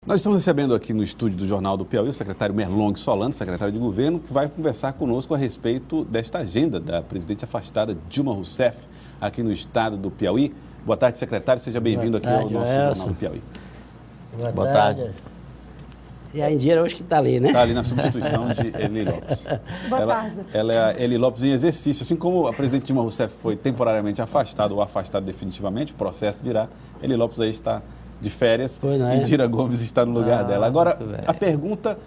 Nós estamos recebendo aqui no estúdio do Jornal do Piauí o secretário Merlong Solano, secretário de governo, que vai conversar conosco a respeito desta agenda da presidente afastada Dilma Rousseff aqui no estado do Piauí. Boa tarde, secretário. Seja bem-vindo aqui ao nosso Jornal do Piauí. Boa tarde. E a Indira hoje que está ali, né? Está ali na substituição de Eli Lopes. Boa tarde. Ela é a Eli Lopes em exercício. Assim como a presidente Dilma Rousseff foi temporariamente afastada ou afastada definitivamente, o processo dirá, Eli Lopes aí está de férias e Indira Gomes está no lugar dela. Agora, a pergunta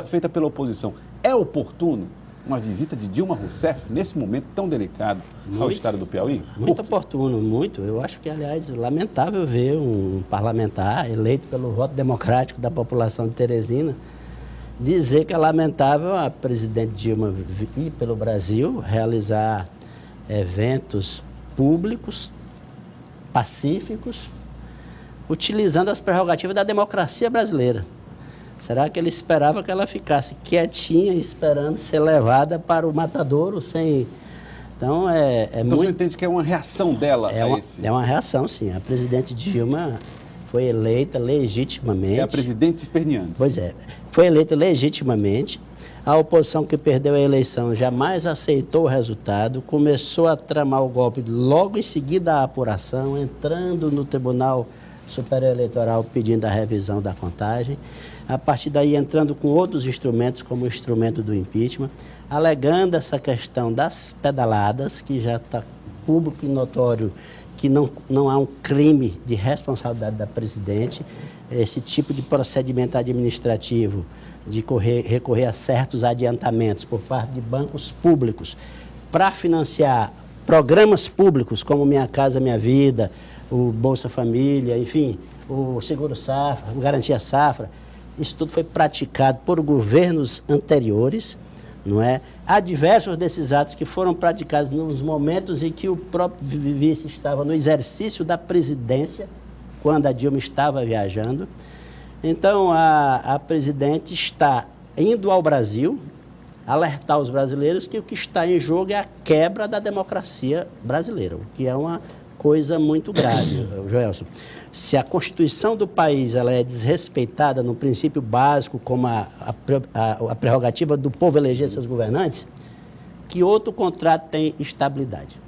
feita pela oposição, é oportuno uma visita de Dilma Rousseff nesse momento tão delicado ao estado do Piauí? Muito oportuno, muito. Eu acho que, aliás, lamentável ver um parlamentar eleito pelo voto democrático da população de Teresina dizer que é lamentável a presidente Dilma ir pelo Brasil realizar eventos públicos, pacíficos, utilizando as prerrogativas da democracia brasileira. Será que ele esperava que ela ficasse quietinha, esperando ser levada para o matadouro sem... Então, então muito... você entende que é uma reação dela a esse... É uma reação, sim. A presidente Dilma foi eleita legitimamente... É a presidente esperneando. Pois é. Foi eleita legitimamente. A oposição que perdeu a eleição jamais aceitou o resultado, começou a tramar o golpe logo em seguida à apuração, entrando no Tribunal Superior Eleitoral pedindo a revisão da contagem. A partir daí, entrando com outros instrumentos, como o instrumento do impeachment, alegando essa questão das pedaladas, que já está público e notório que não há um crime de responsabilidade da presidente. Esse tipo de procedimento administrativo de recorrer a certos adiantamentos por parte de bancos públicos para financiar programas públicos, como Minha Casa Minha Vida, o Bolsa Família, enfim, o Seguro Safra, o Garantia Safra. Isso tudo foi praticado por governos anteriores, não é? Há diversos desses atos que foram praticados nos momentos em que o próprio vice estava no exercício da presidência, quando a Dilma estava viajando. Então, a presidente está indo ao Brasil alertar os brasileiros que o que está em jogo é a quebra da democracia brasileira, o que é uma coisa muito grave, Joelson. Se a Constituição do país ela é desrespeitada no princípio básico, como a prerrogativa do povo eleger seus governantes, que outro contrato tem estabilidade?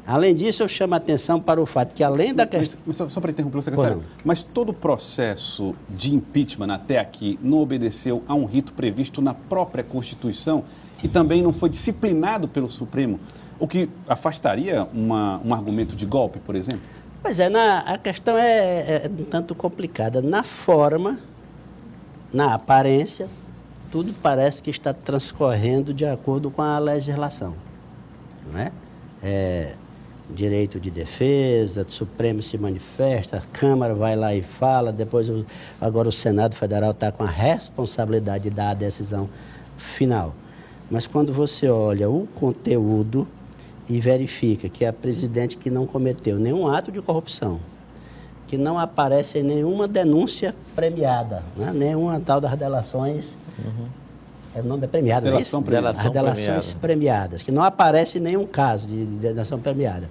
Além disso, eu chamo a atenção para o fato que, além da questão... Só para interromper o secretário, mas todo o processo de impeachment até aqui não obedeceu a um rito previsto na própria Constituição e também não foi disciplinado pelo Supremo, o que afastaria um argumento de golpe, por exemplo? Pois é, a questão é um tanto complicada. Na forma, na aparência, tudo parece que está transcorrendo de acordo com a legislação, não é? Direito de defesa, o Supremo se manifesta, a Câmara vai lá e fala, depois agora o Senado Federal está com a responsabilidade de dar a decisão final. Mas quando você olha o conteúdo e verifica que é a presidente que não cometeu nenhum ato de corrupção, que não aparece em nenhuma denúncia premiada, né? Nenhuma tal das delações... O nome é premiada, não é isso? As delações premiadas, que não aparece em nenhum caso de delação premiada.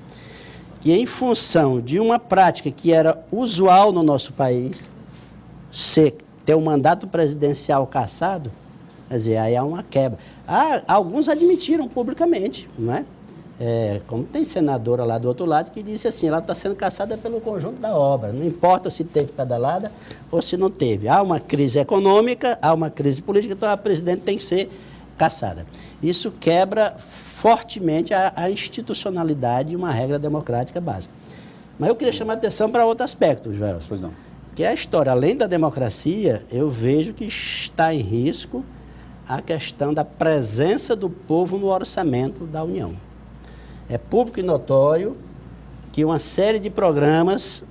Que em função de uma prática que era usual no nosso país, ter um mandato presidencial cassado, quer dizer, aí há uma quebra. Alguns admitiram publicamente, não é? Como tem senadora lá do outro lado que disse assim, ela está sendo cassada pelo conjunto da obra, não importa se teve pedalada ou se não teve. Há uma crise econômica, há uma crise política, então a presidente tem que ser cassada. Isso quebra fortemente a institucionalidade e uma regra democrática básica. Mas eu queria chamar a atenção para outro aspecto, Joelson. Pois não. Que é a história, além da democracia, eu vejo que está em risco a questão da presença do povo no orçamento da União. É público e notório que uma série de programas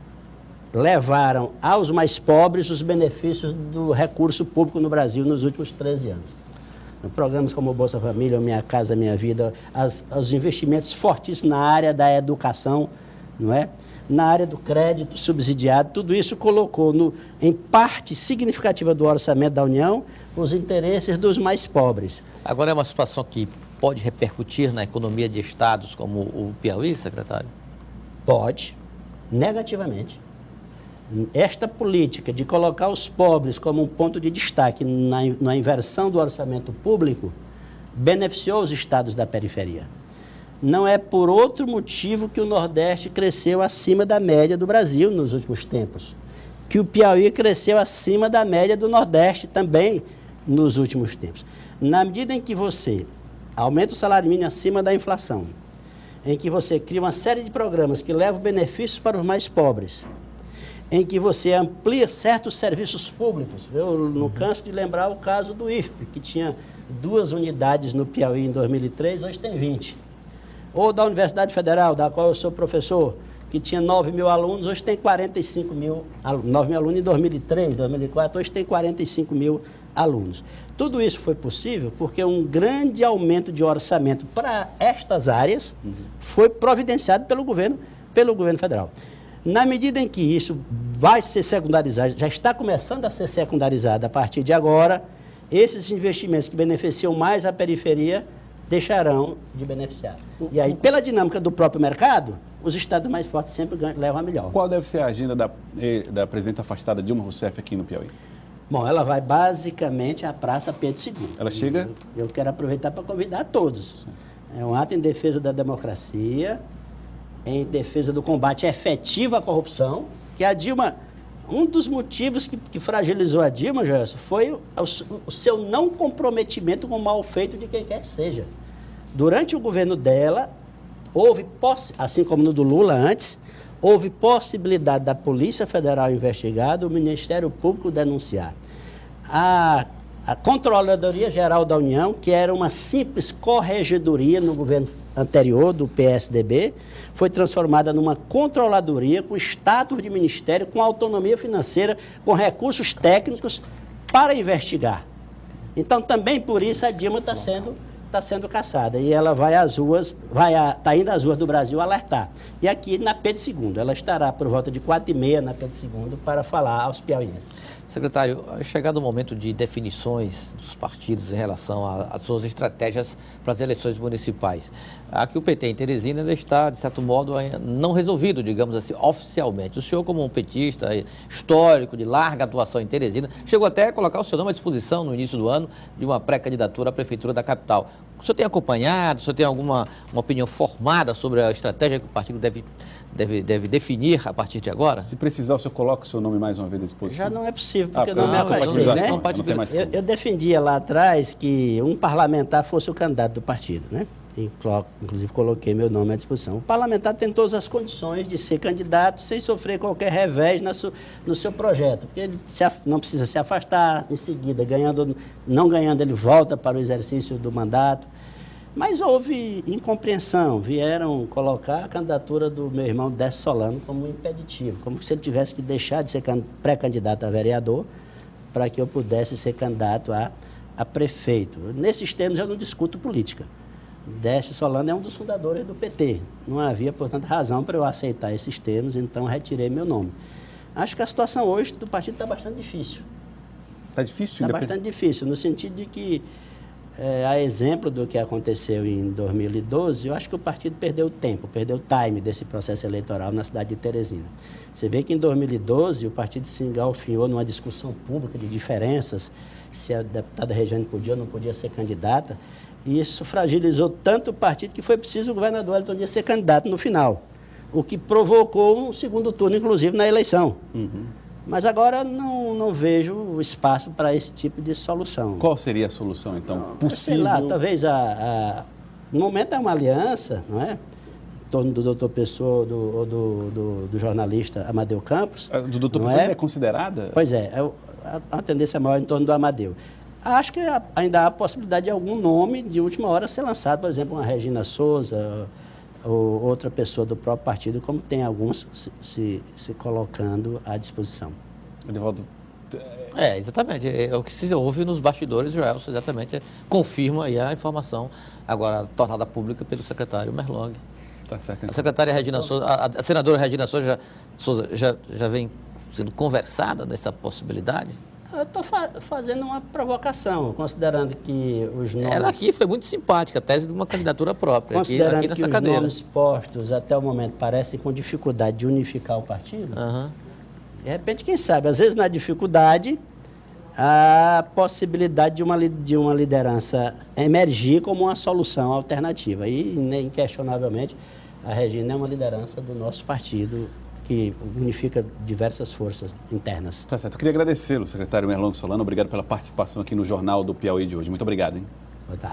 levaram aos mais pobres os benefícios do recurso público no Brasil nos últimos 13 anos. Programas como o Bolsa Família, Minha Casa Minha Vida, os investimentos fortíssimos na área da educação, não é? Na área do crédito subsidiado, tudo isso colocou em parte significativa do orçamento da União os interesses dos mais pobres. Agora é uma situação que pode repercutir na economia de estados como o Piauí, secretário? Pode, negativamente. Esta política de colocar os pobres como um ponto de destaque na inversão do orçamento público beneficiou os estados da periferia. Não é por outro motivo que o Nordeste cresceu acima da média do Brasil nos últimos tempos, que o Piauí cresceu acima da média do Nordeste também nos últimos tempos. Na medida em que você aumenta o salário mínimo acima da inflação, em que você cria uma série de programas que levam benefícios para os mais pobres, em que você amplia certos serviços públicos. Eu não canso de lembrar o caso do IFP, que tinha 2 unidades no Piauí em 2003, hoje tem 20. Ou da Universidade Federal, da qual eu sou professor, que tinha 9 mil alunos, hoje tem 45 mil alunos. 9 mil alunos em 2003, 2004, hoje tem 45 mil alunos. Tudo isso foi possível porque um grande aumento de orçamento para estas áreas foi providenciado pelo governo federal. Na medida em que isso vai ser secundarizado, já está começando a ser secundarizado a partir de agora, esses investimentos que beneficiam mais a periferia deixarão de beneficiar. E aí, pela dinâmica do próprio mercado, os estados mais fortes sempre levam a melhor. Qual deve ser a agenda da presidenta afastada Dilma Rousseff aqui no Piauí? Bom, ela vai basicamente à Praça Pedro II. Ela chega? Eu quero aproveitar para convidar todos. Sim. É um ato em defesa da democracia, em defesa do combate efetivo à corrupção, que a Dilma, um dos motivos que fragilizou a Dilma, Gerson, foi o seu não comprometimento com o mal feito de quem quer que seja. Durante o governo dela, houve, assim como no do Lula antes, houve possibilidade da Polícia Federal investigar, do Ministério Público denunciar. A Controladoria Geral da União, que era uma simples corregedoria no governo anterior, do PSDB, foi transformada numa controladoria com status de ministério, com autonomia financeira, com recursos técnicos para investigar. Então, também por isso a Dilma está sendo caçada. E ela vai às ruas, está indo às ruas do Brasil alertar. E aqui na Pedro II, ela estará por volta de 4h30 na Pedro II para falar aos piauienses. Secretário, chegado o momento de definições dos partidos em relação às suas estratégias para as eleições municipais. Aqui o PT em Teresina ainda está, de certo modo, não resolvido, digamos assim, oficialmente. O senhor, como um petista histórico, de larga atuação em Teresina, chegou até a colocar o seu nome à disposição no início do ano de uma pré-candidatura à Prefeitura da capital. O senhor tem acompanhado, o senhor tem uma opinião formada sobre a estratégia que o partido deve definir a partir de agora? Se precisar, o senhor coloca o seu nome mais uma vez à disposição? Já não é possível, porque eu não me afastei, né? Eu defendia lá atrás que um parlamentar fosse o candidato do partido, né? Inclusive coloquei meu nome à disposição. O parlamentar tem todas as condições de ser candidato sem sofrer qualquer revés no seu projeto, porque ele não precisa se afastar, em seguida, não ganhando, ele volta para o exercício do mandato. Mas houve incompreensão, vieram colocar a candidatura do meu irmão Décio Solano como impeditivo, como se ele tivesse que deixar de ser pré-candidato a vereador para que eu pudesse ser candidato a prefeito. Nesses termos eu não discuto política. Décio Solano é um dos fundadores do PT. Não havia, portanto, razão para eu aceitar esses termos, então retirei meu nome. Acho que a situação hoje do partido está bastante difícil. Está difícil? Está bastante difícil, no sentido de que, a exemplo do que aconteceu em 2012, eu acho que o partido perdeu o tempo, perdeu o time desse processo eleitoral na cidade de Teresina. Você vê que em 2012 o partido se engalfinhou numa discussão pública de diferenças, se a deputada Regiane podia ou não podia ser candidata, e isso fragilizou tanto o partido que foi preciso o governador Wellington Dias ser candidato no final, o que provocou um segundo turno, inclusive, na eleição. Mas agora não vejo espaço para esse tipo de solução. Qual seria a solução, então, possível? Sei lá, talvez no momento é uma aliança, não é? Em torno do doutor Pessoa ou do jornalista Amadeu Campos. Do doutor Pessoa é considerada? Pois é, a tendência maior em torno do Amadeu. Acho que ainda há a possibilidade de algum nome de última hora ser lançado, por exemplo, uma Regina Souza ou outra pessoa do próprio partido, como tem alguns se colocando à disposição. Edivaldo. Exatamente. É o que se ouve nos bastidores, Joelson, exatamente. Confirma aí a informação, agora tornada pública pelo secretário Merlong. Tá certo. Então. A secretária Regina Souza, a senadora Regina Souza já vem sendo conversada nessa possibilidade? Eu estou fazendo uma provocação, considerando que os nomes... Ela aqui foi muito simpática, a tese de uma candidatura própria, considerando aqui nessa que cadeira. Os nomes postos até o momento parecem com dificuldade de unificar o partido, De repente, quem sabe, às vezes na dificuldade, a possibilidade de uma liderança emergir como uma solução alternativa. E, inquestionavelmente, a Regina é uma liderança do nosso partido, que unifica diversas forças internas. Tá certo. Eu queria agradecê-lo, secretário Merlong Solano. Obrigado pela participação aqui no Jornal do Piauí de hoje. Muito obrigado, hein?